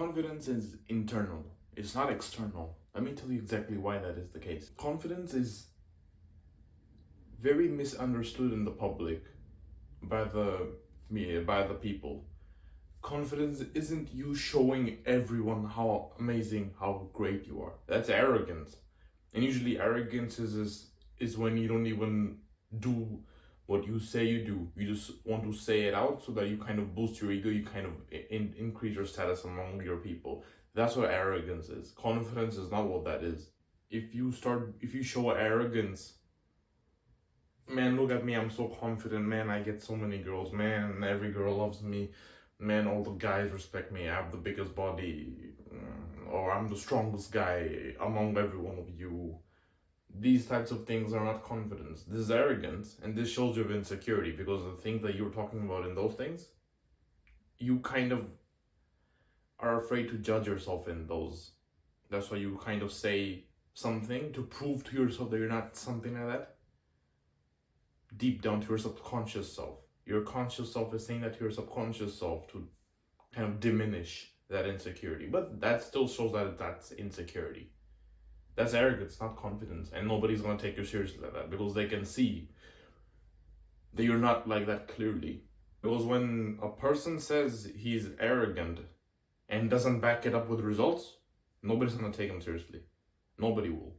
Confidence is internal. It's not external. Let me tell you exactly why that is the case. Confidence is very misunderstood in the public by the media, by the people. Confidence isn't you showing everyone how amazing, how great you are. That's arrogance. And usually arrogance is when you don't even do what you say you do. You just want to say it out so that you kind of boost your ego, you kind of increase your status among your people. That's what arrogance is. Confidence is not what that is. If you show arrogance, man, look at me, I'm so confident, man, I get so many girls, man, every girl loves me, man, all the guys respect me, I have the biggest body, or I'm the strongest guy among every one of you. These types of things are not confidence. This is arrogance, and this shows you insecurity, because the things that you're talking about in those things, you kind of are afraid to judge yourself in those. That's why you kind of say something to prove to yourself that you're not something like that. Deep down to your subconscious self. Your conscious self is saying that to your subconscious self to kind of diminish that insecurity. But that still shows that that's insecurity. That's arrogance, not confidence. And nobody's going to take you seriously like that, because they can see that you're not like that clearly. Because when a person says he's arrogant and doesn't back it up with results, nobody's going to take him seriously. Nobody will.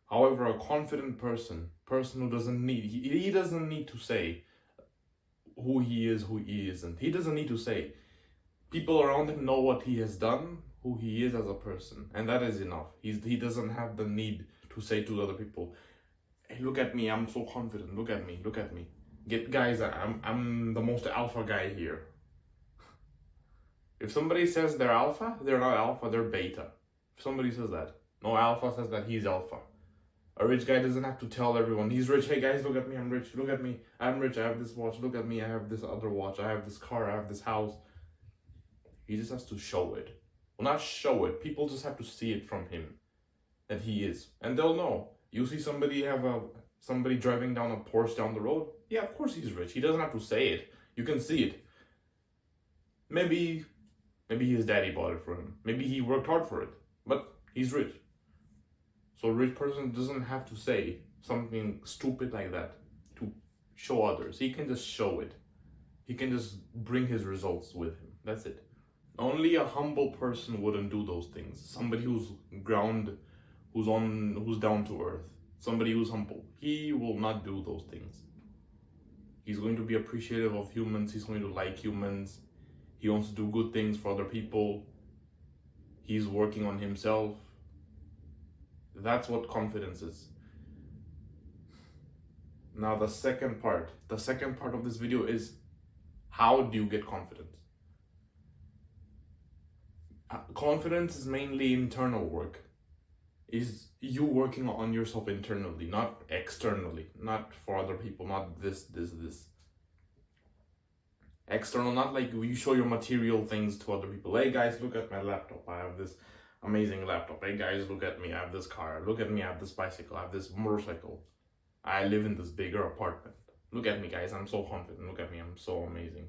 However, a confident person who doesn't need, he doesn't need to say who he isn't. He doesn't need to say. People around him know what he has done, who he is as a person, and that is enough. He doesn't have the need to say to other people, hey, look at me, I'm so confident, look at me. Guys, I'm the most alpha guy here. If somebody says they're alpha, they're not alpha, they're beta. If somebody says that, no, alpha says that he's alpha. A rich guy doesn't have to tell everyone he's rich. Hey guys, look at me, I'm rich. Look at me, I'm rich. I have this watch. Look at me, I have this other watch. I have this car. I have this house. He just has to show it. Well, not show it. People just have to see it from him that he is, and they'll know. You see somebody driving down a Porsche down the road. Yeah, of course he's rich. He doesn't have to say it. You can see it. Maybe his daddy bought it for him. Maybe he worked hard for it, but he's rich. So a rich person doesn't have to say something stupid like that to show others. He can just show it. He can just bring his results with him. That's it. Only a humble person wouldn't do those things. Somebody who's down to earth. Somebody who's humble. He will not do those things. He's going to be appreciative of humans. He's going to like humans. He wants to do good things for other people. He's working on himself. That's what confidence is. Now the second part of this video is, how do you get confidence? Confidence is mainly internal work. Is you working on yourself internally, not externally, not for other people, not this. External, not like you show your material things to other people. Hey guys, look at my laptop. I have this amazing laptop. Hey guys, look at me, I have this car. Look at me, I have this bicycle, I have this motorcycle. I live in this bigger apartment. Look at me guys, I'm so confident. Look at me, I'm so amazing.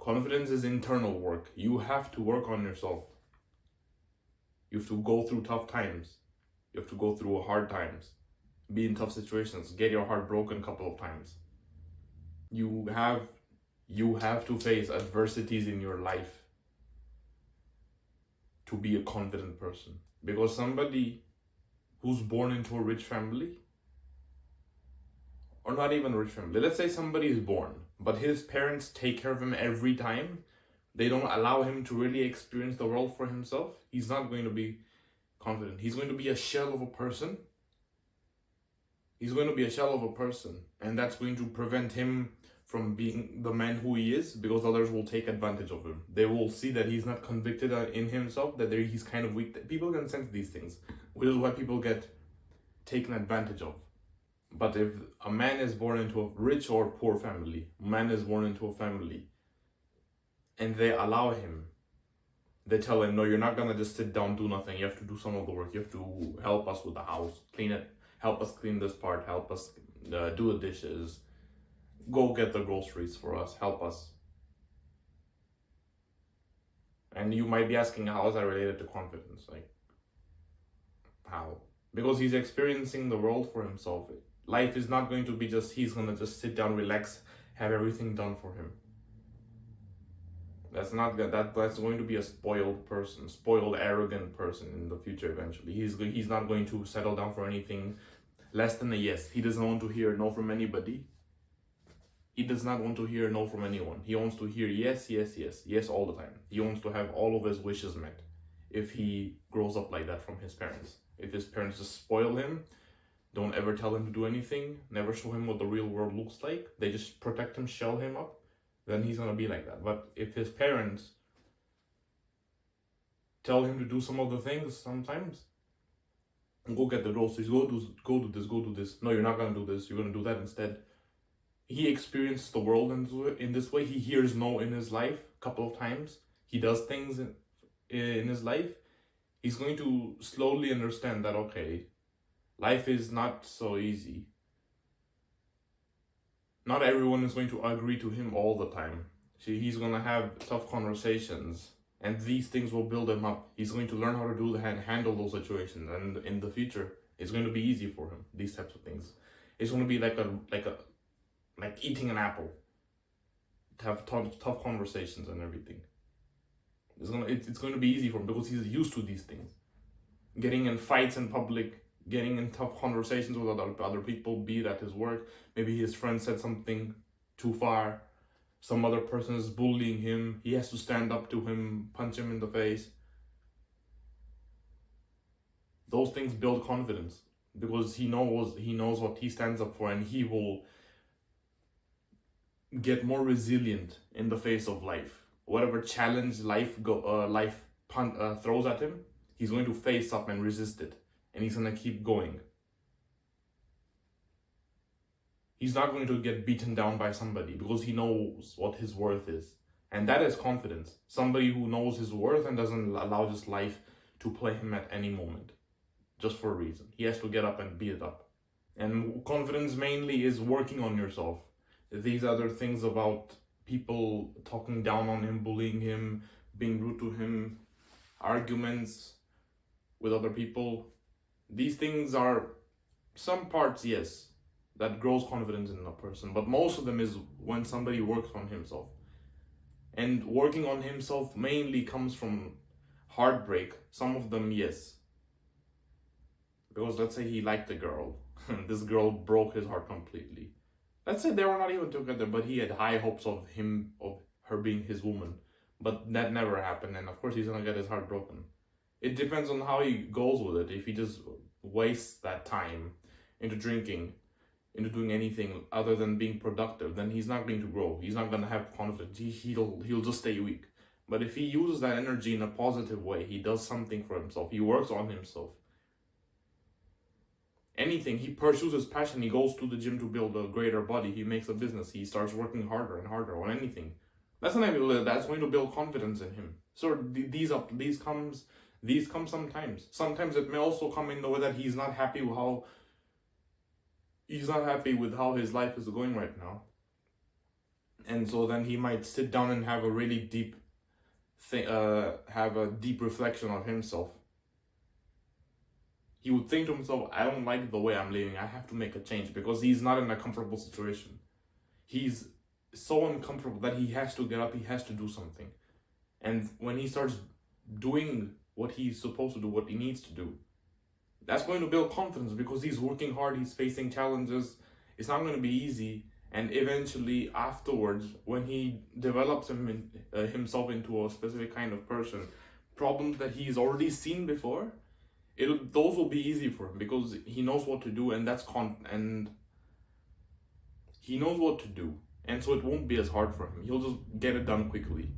Confidence is internal work. You have to work on yourself. You have to go through tough times. You have to go through hard times. Be in tough situations. Get your heart broken a couple of times. You have to face adversities in your life to be a confident person. Because somebody who's born into a rich family, or not even a rich family, let's say somebody is born, but his parents take care of him every time, they don't allow him to really experience the world for himself, he's not going to be confident. He's going to be a shell of a person. And that's going to prevent him from being the man who he is, because others will take advantage of him. They will see that he's not convicted in himself, that he's kind of weak. People can sense these things, which is why people get taken advantage of. But if a man is born into a rich or poor family, and they allow him, they tell him, no, you're not gonna just sit down, do nothing. You have to do some of the work. You have to help us with the house, clean it, help us clean this part, help us do the dishes, go get the groceries for us, help us. And you might be asking, how is that related to confidence? Like, how? Because he's experiencing the world for himself. Life is not going to be just, he's going to just sit down, relax, have everything done for him. That's not good. That's going to be a spoiled person, spoiled, arrogant person in the future eventually. He's not going to settle down for anything less than a yes. He doesn't want to hear no from anybody. He does not want to hear no from anyone. He wants to hear yes, yes, yes, yes all the time. He wants to have all of his wishes met if he grows up like that from his parents. If his parents just spoil him, don't ever tell him to do anything, never show him what the real world looks like, they just protect him, shell him up, then he's gonna be like that. But if his parents tell him to do some of the things sometimes, go get the groceries, go do this. No, you're not gonna do this, you're gonna do that instead. He experiences the world in this way. He hears no in his life a couple of times. He does things in his life. He's going to slowly understand that, okay, life is not so easy. Not everyone is going to agree to him all the time. He's going to have tough conversations, and these things will build him up. He's going to learn how to do that and handle those situations, and in the future, it's going to be easy for him. These types of things. It's going to be like eating an apple. To have tough conversations and everything. It's going to be easy for him because he's used to these things. Getting in fights in public, getting in tough conversations with other people, be it at his work. Maybe his friend said something too far. Some other person is bullying him. He has to stand up to him, punch him in the face. Those things build confidence because he knows what he stands up for, and he will get more resilient in the face of life. Whatever challenge life throws at him, he's going to face up and resist it, and he's going to keep going. He's not going to get beaten down by somebody because he knows what his worth is, and that is confidence. Somebody who knows his worth and doesn't allow this life to play him at any moment, just for a reason. He has to get up and beat it up. And confidence mainly is working on yourself. These other things about people talking down on him, bullying him, being rude to him, arguments with other people, these things are some parts, yes, that grows confidence in a person, but most of them is when somebody works on himself. And working on himself mainly comes from heartbreak. Some of them, yes. Because let's say he liked a girl, this girl broke his heart completely. Let's say they were not even together, but he had high hopes of her being his woman. But that never happened, and of course he's gonna get his heart broken. It depends on how he goes with it. If he just wastes that time into drinking, into doing anything other than being productive, then he's not going to grow. He's not gonna have confidence. He'll just stay weak. But if he uses that energy in a positive way, he does something for himself, he works on himself. Anything, he pursues his passion, he goes to the gym to build a greater body, he makes a business, he starts working harder and harder on anything. That's going to build confidence in him. So these come sometimes. Sometimes it may also come in the way that he's not happy with how his life is going right now. And so then he might sit down and have a really deep reflection of himself. He would think to himself, I don't like the way I'm living, I have to make a change, because he's not in a comfortable situation. He's so uncomfortable that he has to get up, he has to do something. And when he starts doing what he's supposed to do, what he needs to do, that's going to build confidence because he's working hard, he's facing challenges. It's not going to be easy. And eventually, afterwards, when he develops himself into a specific kind of person, problems that he's already seen before, those will be easy for him because he knows what to do, and and he knows what to do, and so it won't be as hard for him. He'll just get it done quickly.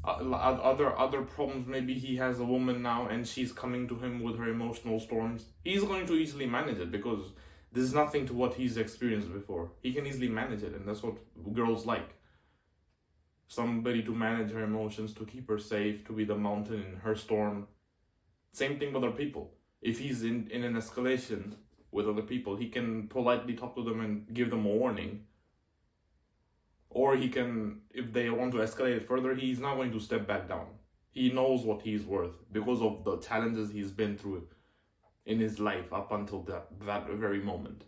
Other problems, maybe he has a woman now and she's coming to him with her emotional storms. He's going to easily manage it because this is nothing to what he's experienced before. He can easily manage it, and that's what girls like. Somebody to manage her emotions, to keep her safe, to be the mountain in her storm. Same thing with other people. If he's in an escalation with other people, he can politely talk to them and give them a warning. Or he can, if they want to escalate it further, he's not going to step back down. He knows what he's worth because of the challenges he's been through in his life up until that very moment.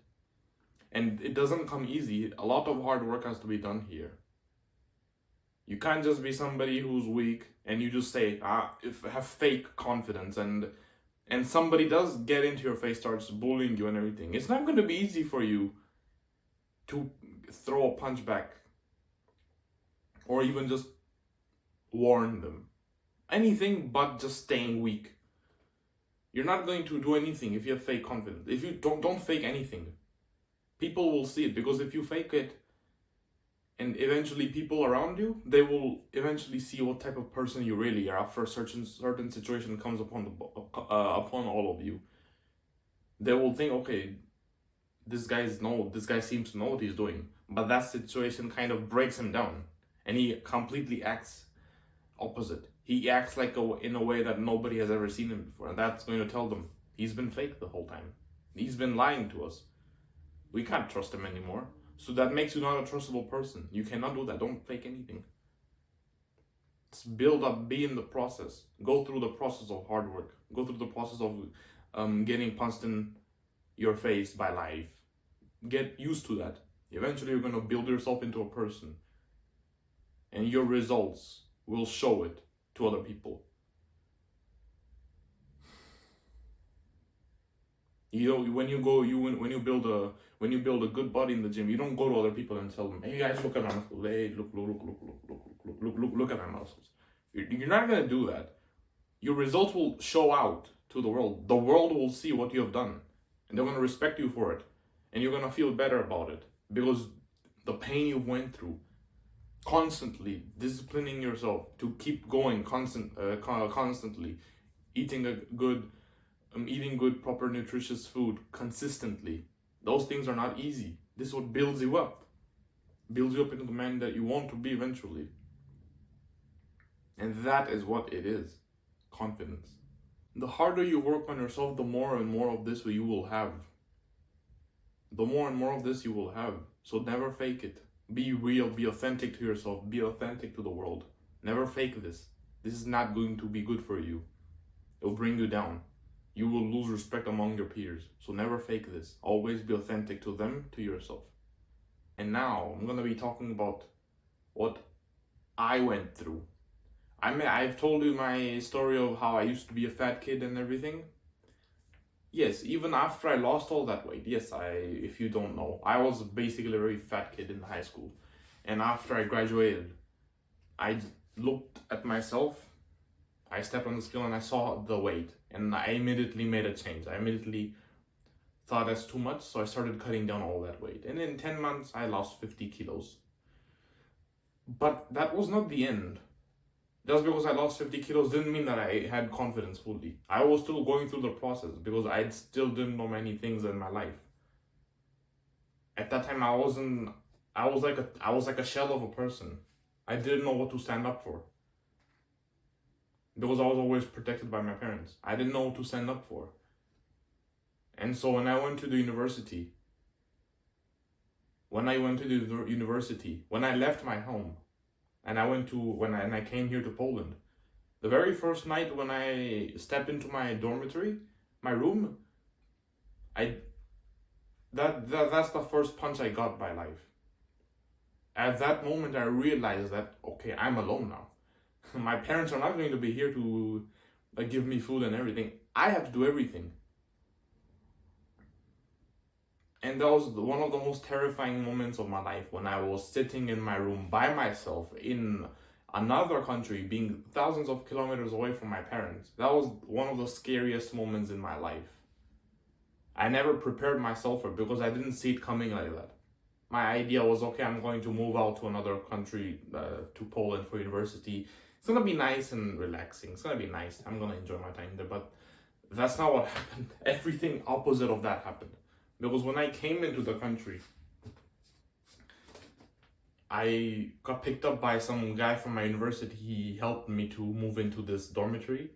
And it doesn't come easy. A lot of hard work has to be done here. You can't just be somebody who's weak and you just say, if have fake confidence, and somebody does get into your face, starts bullying you and everything. It's not going to be easy for you to throw a punch back or even just warn them. Anything but just staying weak. You're not going to do anything if you have fake confidence. If you don't fake anything, people will see it, because if you fake it, and eventually people around you, they will eventually see what type of person you really are after a certain situation comes upon all of you. They will think, okay, this guy seems to know what he's doing, but that situation kind of breaks him down, and he completely acts opposite. He acts in a way that nobody has ever seen him before, and that's going to tell them he's been fake the whole time. He's been lying to us. We can't trust him anymore. So that makes you not a trustable person. You cannot do that. Don't fake anything. Just build up, be in the process. Go through the process of hard work. Go through the process of getting punched in your face by life. Get used to that. Eventually you're going to build yourself into a person. And your results will show it to other people. You know, when you build a good body in the gym, you don't go to other people and tell them, "Hey guys, look at my muscles. Hey, look at my muscles." You're not gonna do that. Your results will show out to the world. The world will see what you have done, and they're gonna respect you for it, and you're gonna feel better about it because the pain you went through, constantly disciplining yourself to keep going, constantly eating good, proper, nutritious food consistently. Those things are not easy. This is what builds you up into the man that you want to be eventually. And that is what it is, confidence. The harder you work on yourself, the more and more of this you will have. The more and more of this you will have. So never fake it. Be real, be authentic to yourself, be authentic to the world. Never fake this. This is not going to be good for you. It will bring you down. You will lose respect among your peers. So never fake this. Always be authentic to them, to yourself. And now I'm going to be talking about what I went through. I've told you my story of how I used to be a fat kid and everything. Yes, even after I lost all that weight. Yes, if you don't know, I was basically a very fat kid in high school. And after I graduated, I looked at myself, I stepped on the scale and I saw the weight. And I immediately made a change. I immediately thought that's too much, so I started cutting down all that weight. And in 10 months, I lost 50 kilos. But that was not the end. Just because I lost 50 kilos didn't mean that I had confidence fully. I was still going through the process because I still didn't know many things in my life. At that time, I was like a shell of a person. I didn't know what to stand up for. Because I was always protected by my parents. I didn't know what to stand up for. And so when I went to the university, when I left my home, and I came here to Poland, the very first night when I stepped into my dormitory, my room, that's the first punch I got by life. At that moment, I realized that, okay, I'm alone now. My parents are not going to be here to give me food and everything. I have to do everything. And that was one of the most terrifying moments of my life, when I was sitting in my room by myself in another country, being thousands of kilometers away from my parents. That was one of the scariest moments in my life. I never prepared myself for it because I didn't see it coming like that. My idea was, okay, I'm going to move out to another country, to Poland for university. It's going to be nice and relaxing. It's going to be nice. I'm going to enjoy my time there. But that's not what happened. Everything opposite of that happened. Because when I came into the country, I got picked up by some guy from my university. He helped me to move into this dormitory.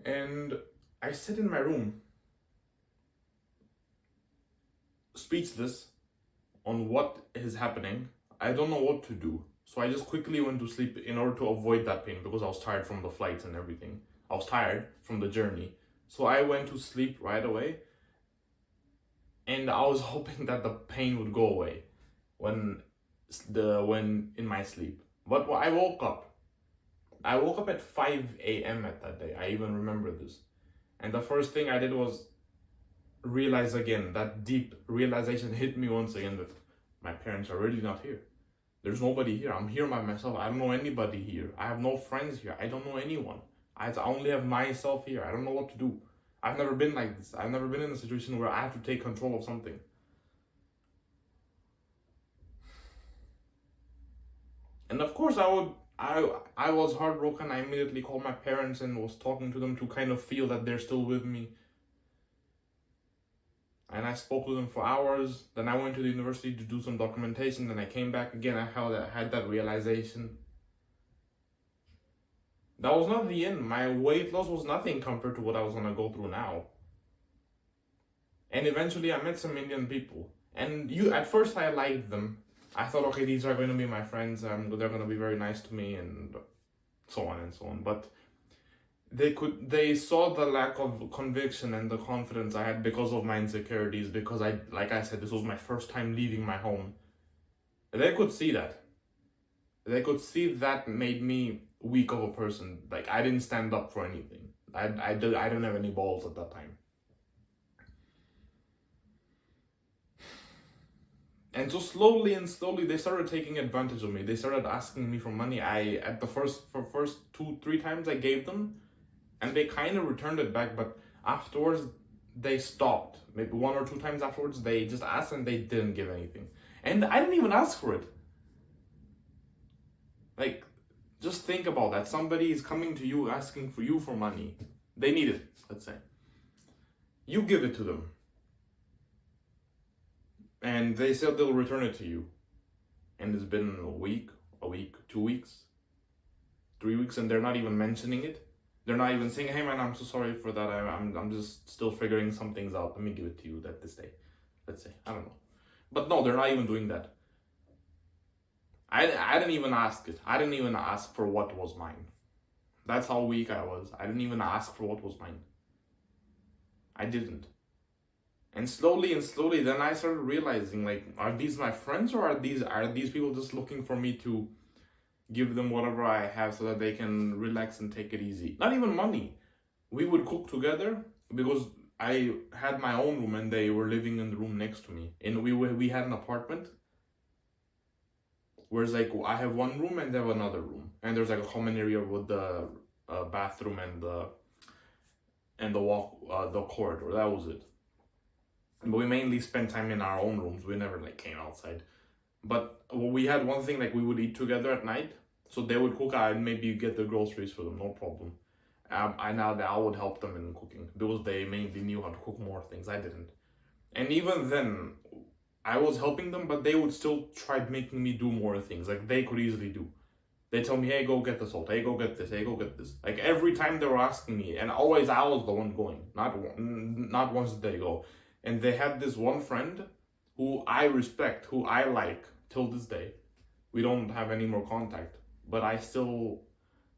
And I sit in my room, speechless on what is happening. I don't know what to do. So I just quickly went to sleep in order to avoid that pain because I was tired from the flights and everything. I was tired from the journey. So I went to sleep right away. And I was hoping that the pain would go away when in my sleep. But when I woke up at 5 a.m. at that day. I even remember this. And the first thing I did was realize again, that deep realization hit me once again that my parents are really not here. There's nobody here. I'm here by myself. I don't know anybody here. I have no friends here. I don't know anyone. I only have myself here. I don't know what to do. I've never been like this. I've never been in a situation where I have to take control of something. And of course I was heartbroken. I immediately called my parents and was talking to them to kind of feel that they're still with me. And I spoke to them for hours. Then I went to the university to do some documentation. Then I came back again. I had that realization. That was not the end. My weight loss was nothing compared to what I was going to go through now. And eventually I met some Indian people. And at first I liked them. I thought, okay, these are going to be my friends. They're going to be very nice to me and so on and so on. But they saw the lack of conviction and the confidence I had because of my insecurities, because like I said, this was my first time leaving my home. They could see that. They could see that made me weak of a person. Like, I didn't stand up for anything. I didn't have any balls at that time. And so slowly they started taking advantage of me. They started asking me for money. For first 2-3 times I gave them, and they kind of returned it back, but afterwards they stopped. Maybe 1 or 2 times afterwards they just asked and they didn't give anything. And I didn't even ask for it. Like, just think about that. Somebody is coming to you asking for you for money. They need it, let's say. You give it to them. And they said they'll return it to you. And it's been a week, 2 weeks, 3 weeks, and they're not even mentioning it. They're not even saying, hey man, I'm so sorry for that. I'm just still figuring some things out. Let me give it to you this day. Let's say. I don't know. But no, they're not even doing that. I didn't even ask it. I didn't even ask for what was mine. That's how weak I was. I didn't even ask for what was mine. I didn't. And slowly, then I started realizing, like, are these my friends, or are these people just looking for me to give them whatever I have so that they can relax and take it easy? Not even money. We would cook together because I had my own room and they were living in the room next to me. And we had an apartment. Whereas, like, I have one room and they have another room, and there's like a common area with the bathroom and the corridor. That was it. But we mainly spent time in our own rooms. We never like came outside. But we had one thing, like, we would eat together at night. So they would cook, I'd maybe get the groceries for them, no problem. I would help them in cooking because they mainly knew how to cook more things. I didn't. And even then, I was helping them, but they would still try making me do more things. Like, they could easily do. They tell me, hey, go get the salt. Hey, go get this. Hey, go get this. Like, every time they were asking me, and always I was the one going. Not once did they go. And they had this one friend who I respect, who I like till this day. We don't have any more contact, but I still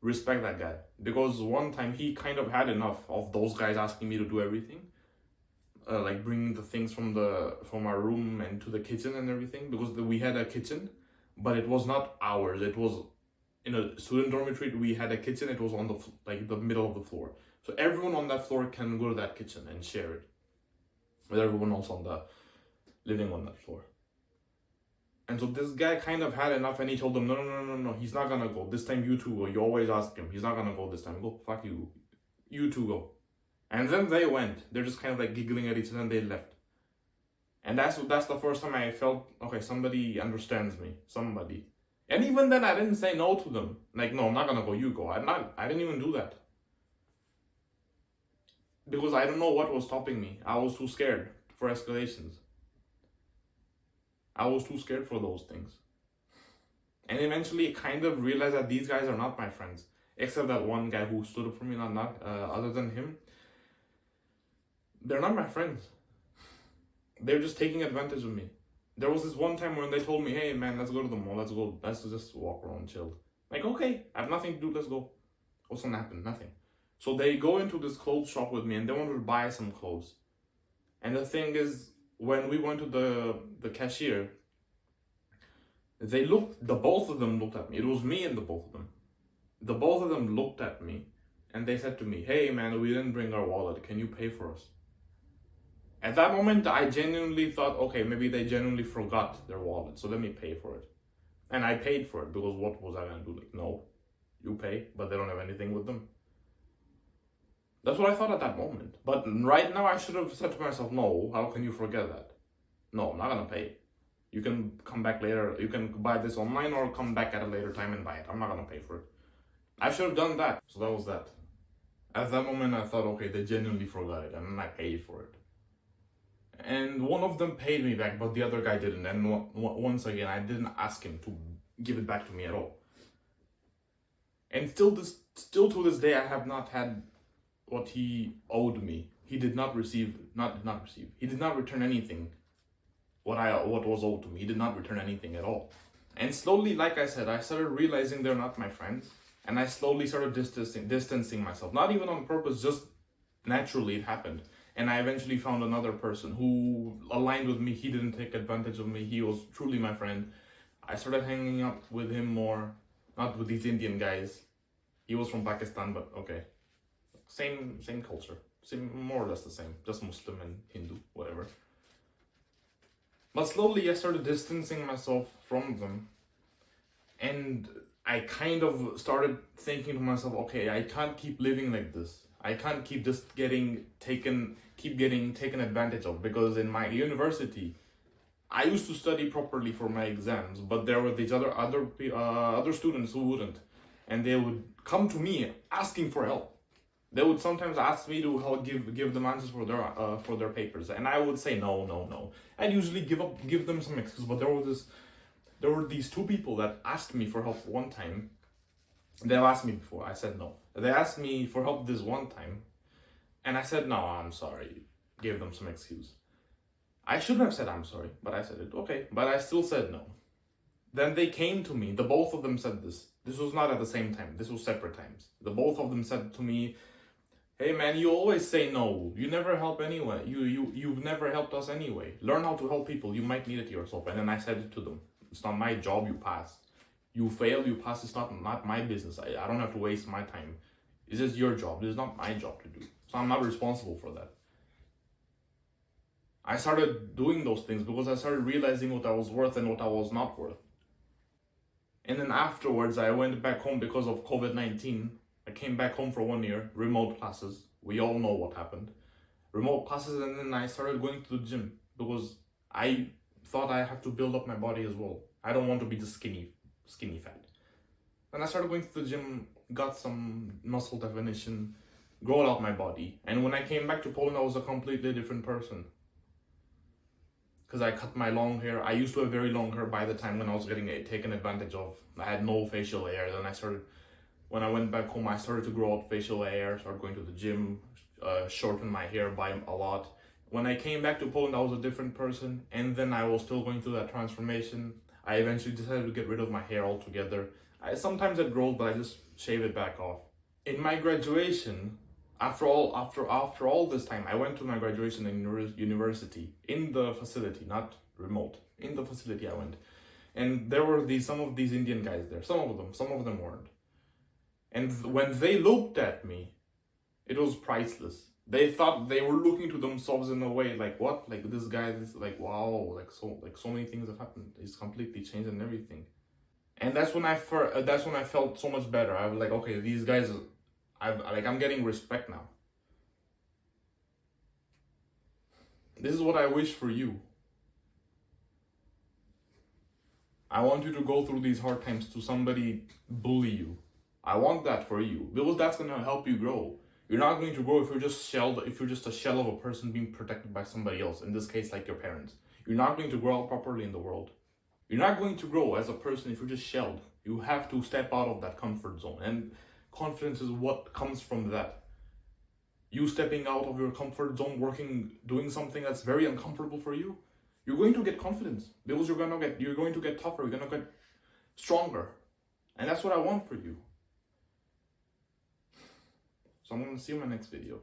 respect that guy. Because one time he kind of had enough of those guys asking me to do everything. Like bringing the things from our room and to the kitchen and everything. Because we had a kitchen, but it was not ours. It was in a student dormitory. We had a kitchen. It was on the middle of the floor. So everyone on that floor can go to that kitchen and share it with everyone else living on that floor. And so this guy kind of had enough, and he told them, no, he's not gonna go. This time you two go. You always ask him. He's not gonna go this time. Go, fuck you. You two go. And then they went. They're just kind of like giggling at each other, and they left. And that's the first time I felt, okay, somebody understands me. Somebody. And even then, I didn't say no to them. Like, no, I'm not gonna go. You go. I didn't even do that. Because I don't know what was stopping me. I was too scared for escalations. I was too scared for those things. And eventually I kind of realized that these guys are not my friends. Except that one guy who stood up for me, other than him. They're not my friends. They're just taking advantage of me. There was this one time when they told me, hey man, let's go to the mall, let's just walk around, chill. Like, okay, I have nothing to do, let's go. What's gonna happen? Nothing. So they go into this clothes shop with me and they wanted to buy some clothes. And the thing is, when we went to the cashier, the both of them looked at me. It was me and the both of them. The both of them looked at me and they said to me, hey man, we didn't bring our wallet, can you pay for us? At that moment, I genuinely thought, okay, maybe they genuinely forgot their wallet, so let me pay for it. And I paid for it, because what was I gonna do? Like, no, you pay, but they don't have anything with them. That's what I thought at that moment. But right now, I should have said to myself, no, how can you forget that? No, I'm not gonna pay. You can come back later, you can buy this online or come back at a later time and buy it. I'm not gonna pay for it. I should have done that. So that was that. At that moment, I thought, okay, they genuinely forgot it, and then I paid for it. And one of them paid me back, but the other guy didn't. And once again, I didn't ask him to give it back to me at all. And still to this day, I have not had what he owed me. He did not receive, he did not return anything. What was owed to me, he did not return anything at all. And slowly, like I said, I started realizing they're not my friends. And I slowly started distancing myself. Not even on purpose, just naturally it happened. And I eventually found another person who aligned with me. He didn't take advantage of me. He was truly my friend. I started hanging out with him more, not with these Indian guys. He was from Pakistan, but okay. Same culture. More or less the same. Just Muslim and Hindu, whatever. But slowly I started distancing myself from them. And I kind of started thinking to myself, okay, I can't keep living like this. I can't keep just getting taken advantage of, because in my university, I used to study properly for my exams, but there were these other students who wouldn't, and they would come to me asking for help. They would sometimes ask me to help give them answers for their papers, and I would say no. I'd usually give them some excuse, but there were these two people that asked me for help one time. They've asked me before, I said no. They asked me for help this one time, and I said no, I'm sorry. Gave them some excuse. I shouldn't have said I'm sorry, but I said it, okay. But I still said no. Then they came to me, the both of them said this. This was not at the same time, this was separate times. The both of them said to me, hey man, you always say no. You never help anyone. You've never helped us anyway. Learn how to help people, you might need it yourself. And then I said it to them. It's not my job, you pass. You fail, you pass, it's not my business. I don't have to waste my time. It's just your job. This is not my job to do. So I'm not responsible for that. I started doing those things because I started realizing what I was worth and what I was not worth. And then afterwards, I went back home because of COVID-19. I came back home for 1 year, remote classes. We all know what happened. Remote classes, and then I started going to the gym because I thought I have to build up my body as well. I don't want to be just skinny fat. Then I started going to the gym, got some muscle definition, growed out my body. And when I came back to Poland, I was a completely different person. Because I cut my long hair. I used to have very long hair by the time when I was getting taken advantage of. I had no facial hair. Then when I went back home, I started to grow out facial hair, started going to the gym, shorten my hair by a lot. When I came back to Poland, I was a different person. And then I was still going through that transformation. I eventually decided to get rid of my hair altogether. Sometimes it grows, but I just shave it back off. In my graduation, after all this time, I went to my graduation in university, in the facility, not remote. In the facility I went. And there were some of these Indian guys there. Some of them weren't. And when they looked at me, it was priceless. They thought they were looking to themselves in a way like, what? Like, this guy is like, wow, so many things have happened. He's completely changed and everything. And that's when I felt so much better. I was like, okay, these guys, I'm getting respect now. This is what I wish for you. I want you to go through these hard times to somebody bully you. I want that for you, because that's gonna help you grow. You're not going to grow if you're just a shell of a person being protected by somebody else, in this case, like your parents. You're not going to grow up properly in the world. You're not going to grow as a person if you're just shelled. You have to step out of that comfort zone, and confidence is what comes from that. You stepping out of your comfort zone, doing something that's very uncomfortable for you, you're going to get confidence because you're going to get tougher, you're going to get stronger. And that's what I want for you. So I'm going to see you in my next video.